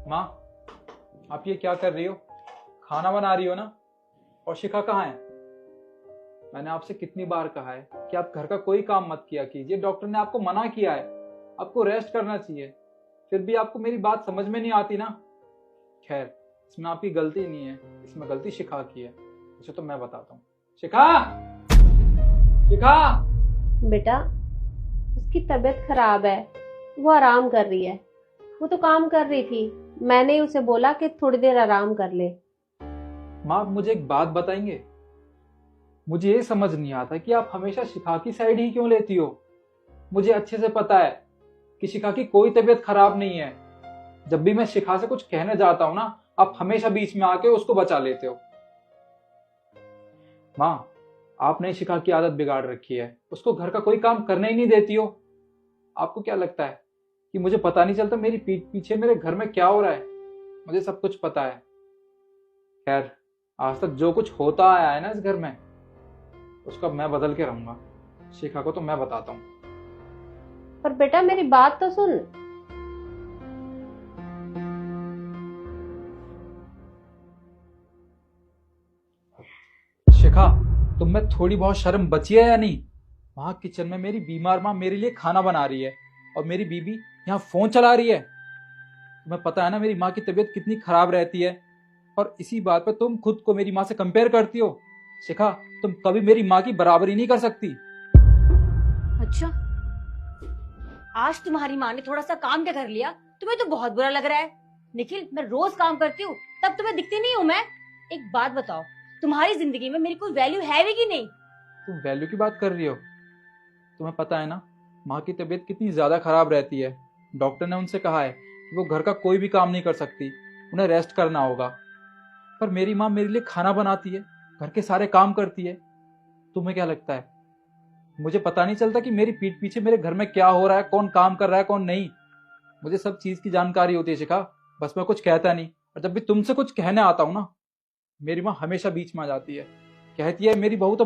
माँ, आप ये क्या कर रही हो? खाना बना रही हो ना? और शिखा कहाँ है? मैंने आपसे कितनी बार कहा है कि आप घर का कोई काम मत किया कीजिए। डॉक्टर ने आपको मना किया है, आपको रेस्ट करना चाहिए। फिर भी आपको मेरी बात समझ में नहीं आती ना। खैर, इसमें आपकी गलती नहीं है, इसमें गलती शिखा की है। उसे तो मैं बताता हूँ। शिखा, शिखा। बेटा, उसकी तबीयत खराब है। वो आराम कर रही है। वो तो काम कर रही थी। मैंने उसे बोला कि थोड़ी देर आराम कर ले। माँ, आप मुझे एक बात बताएंगे? मुझे ये समझ नहीं आता कि आप हमेशा शिखा की साइड ही क्यों लेती हो। मुझे अच्छे से पता है कि शिखा की कोई तबीयत खराब नहीं है। जब भी मैं शिखा से कुछ कहने जाता हूं ना, आप हमेशा बीच में आके उसको बचा लेते हो। माँ, आपने शिखा की आदत बिगाड़ रखी है, उसको घर का कोई काम करने ही नहीं देती हो। आपको क्या लगता है कि मुझे पता नहीं चलता मेरी पीठ पीछे मेरे घर में क्या हो रहा है? मुझे सब कुछ पता है। खैर, आज तक जो कुछ होता आया है ना इस घर में, उसका मैं बदल के रहूंगा। शिखा को तो मैं बताता हूँ। पर बेटा, मेरी बात तो सुन। शिखा, तुम में थोड़ी बहुत शर्म बची है या नहीं? वहां किचन में मेरी बीमार माँ मेरे लिए खाना बना रही है और मेरी बीबी यहाँ फोन चला रही है। तुम्हें पता है ना मेरी माँ की तबीयत कितनी खराब रहती है, और इसी बात पे तुम खुद को मेरी माँ से कंपेयर करती हो। शिखा, तुम कभी मेरी माँ की बराबरी नहीं कर सकती। अच्छा, आज तुम्हारी माँ ने थोड़ा सा काम क्या कर लिया? तुम्हें तो बहुत बुरा लग रहा है। निखिल, मैं रोज काम करती हूँ, तब तुम्हें दिखती नहीं हूँ मैं? एक बात बताओ, तुम्हारी जिंदगी में मेरी कोई वैल्यू है भी कि नहीं? तुम वैल्यू की बात कर रही हो? तुम्हें पता है ना माँ की तबीयत कितनी ज्यादा खराब रहती है। डॉक्टर ने उनसे कहा है कि वो घर का कोई भी काम नहीं कर सकती, उन्हें रेस्ट करना होगा। पर मेरी माँ मेरे लिए खाना बनाती है, घर के सारे काम करती है। तुम्हें क्या लगता है मुझे पता नहीं चलता कि मेरी पीठ पीछे मेरे घर में क्या हो रहा है, कौन काम कर रहा है कौन नहीं? मुझे सब चीज की जानकारी होती है शिखा, बस मैं कुछ कहता नहीं। और जब भी तुमसे कुछ कहने आता हूं ना, मेरी माँ हमेशा बीच में आ जाती है। कहती है मेरी बहू तो